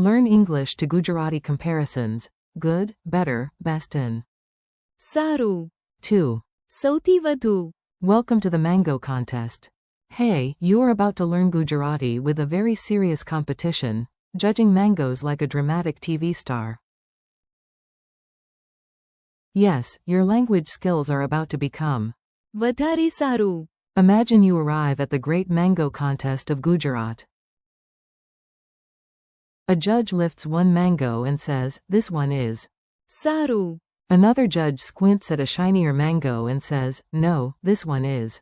Learn English to Gujarati comparisons. Good, better, best in. Sāruṁ. 2. Sauthi vadhu. Welcome to the mango contest. Hey, you are about to learn Gujarati with a very serious competition, judging mangoes like a dramatic TV star. Yes, your language skills are about to become vadhāre sāruṁ. Imagine you arrive at the great mango contest of Gujarat. A judge lifts one mango and says, "This one is sāruṁ. Another judge squints at a shinier mango and says, "No, this one is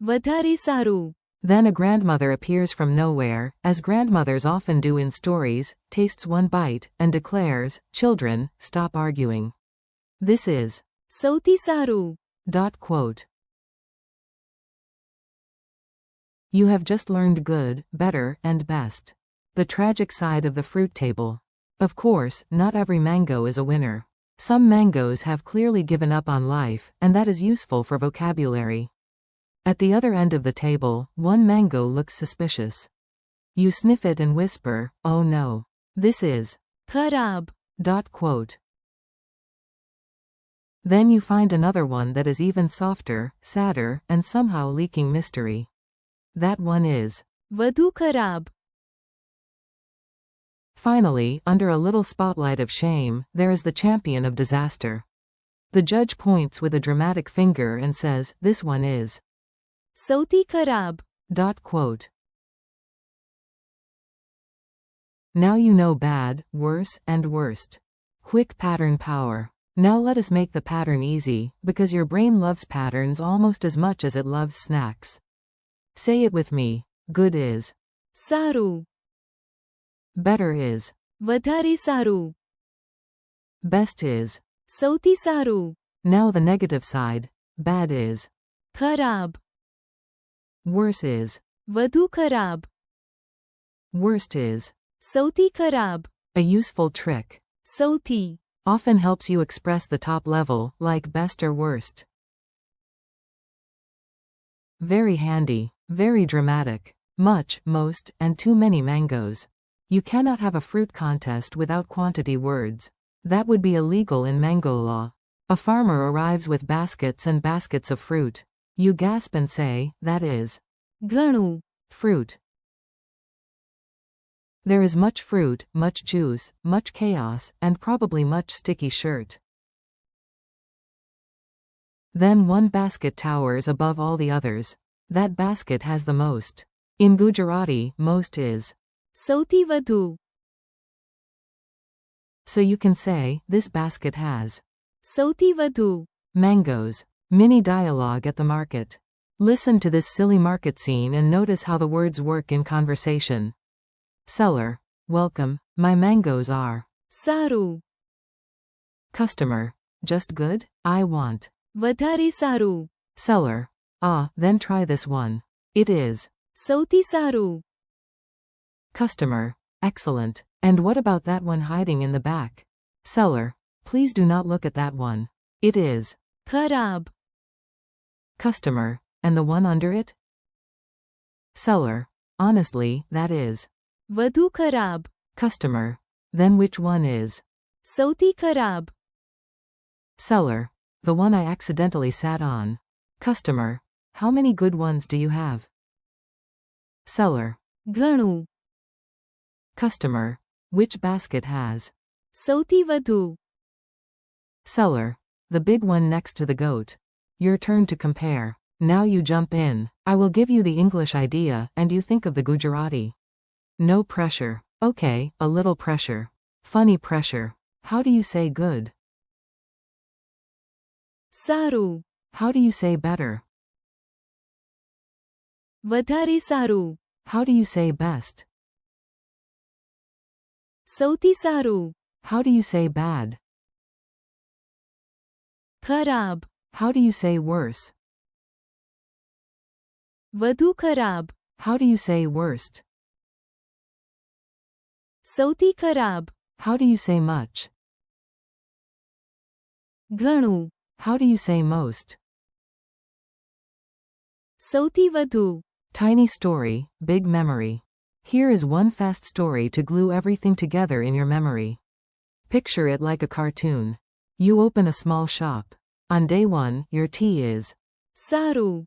vadhāre sāruṁ. Then a grandmother appears from nowhere, as grandmothers often do in stories, tastes one bite, and declares, "Children, stop arguing. This is sauthi sāruṁ. Quote. You have just learned good, better, and best. The tragic side of the fruit table. Of course, not every mango is a winner. Some mangoes have clearly given up on life, and that is useful for vocabulary. At the other end of the table, one mango looks suspicious. You sniff it and whisper, "Oh no. This is kharab." Quote. Then you find another one that is even softer, sadder, and somehow leaking mystery. That one is vadhu kharab. Finally, under a little spotlight of shame, there is the champion of disaster. The judge points with a dramatic finger and says, "This one is sauthi kharab." Quote. Now you know bad, worse, and worst. Quick pattern power. Now let us make the pattern easy, because your brain loves patterns almost as much as it loves snacks. Say it with me. Good is sāruṁ. Better is vadhāre sāruṁ. Best is sauthi sāruṁ. Now the negative side. Bad is kharab. Worse is vadhu kharab. Worst is sauthi kharab. A useful trick. Sauthi Often helps you express the top level, like best or worst. Very handy. Very dramatic. Much, most, and too many mangoes. You cannot have a fruit contest without quantity words. That would be illegal in mango law. A farmer arrives with baskets and baskets of fruit. You gasp and say, "That is ghaṇu." fruit. There is much fruit, much juice, much chaos, and probably much sticky shirt. Then one basket towers above all the others. That basket has the most. In Gujarati, most is sauthi vadhu. So you can say, "This basket has sauthi vadhu. mangoes." Mini dialogue at the market. Listen to this silly market scene and notice how the words work in conversation. Seller. Welcome. My mangoes are sāruṁ. Customer. Just good? I want vadhāre sāruṁ. Seller. Ah, then try this one. It is sauthi sāruṁ. Customer. Excellent. And what about that one hiding in the back? Seller. Please do not look at that one. It is kharab. Customer. And the one under it? Seller. Honestly, that is vadhu kharab. Customer. Then which one is sauthi kharab. Seller. The one I accidentally sat on. Customer. How many good ones do you have? Seller. ghaṇu. Customer. Which basket has sauthi vadhu. Seller. The big one next to the goat. Your turn to compare. Now you jump in. I will give you the English idea and you think of the Gujarati. No pressure. Okay, a little pressure. Funny pressure. How do you say good? sāruṁ. How do you say better? vadhāre sāruṁ. How do you say best? sauthi sāruṁ. How do you say bad? kharab. How do you say worse? vadhu kharab. How do you say worst? sauthi kharab. How do you say much? ghaṇu. How do you say most? sauthi vadhu. Tiny story, big memory. Here is one fast story to glue everything together in your memory. Picture it like a cartoon. You open a small shop. On day 1, your tea is sāruṁ.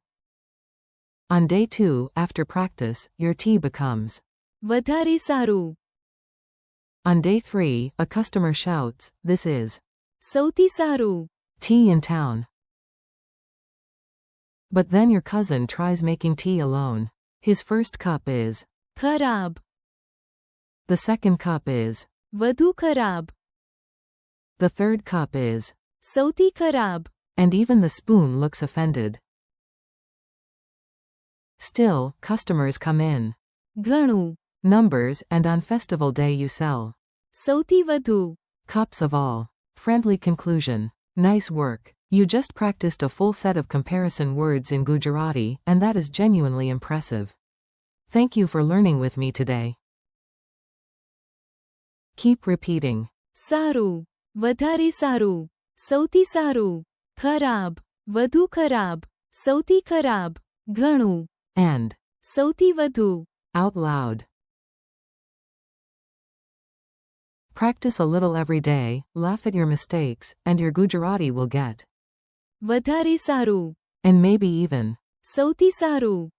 On day 2, after practice, your tea becomes vadhāre sāruṁ. On day 3, a customer shouts, "This is સૌથી સારું. tea in town." But then your cousin tries making tea alone. His first cup is ખરાબ. The second cup is વધુ ખરાબ. The third cup is સૌથી ખરાબ. And even the spoon looks offended. Still, customers come in ઘણું. numbers, and on festival day you sell સૌથી વધુ. cups of all. Friendly conclusion. Nice work. You just practiced a full set of comparison words in Gujarati, and that is genuinely impressive. Thank you for learning with me today. Keep repeating. સારું. વધારે સારું. સૌથી સારું. ખરાબ. વધુ ખરાબ. સૌથી ખરાબ. ઘણું. And સૌથી વધુ. out loud. Practice a little every day, laugh at your mistakes, and your Gujarati will get. વધારે સારું. And maybe even સૌથી સારું.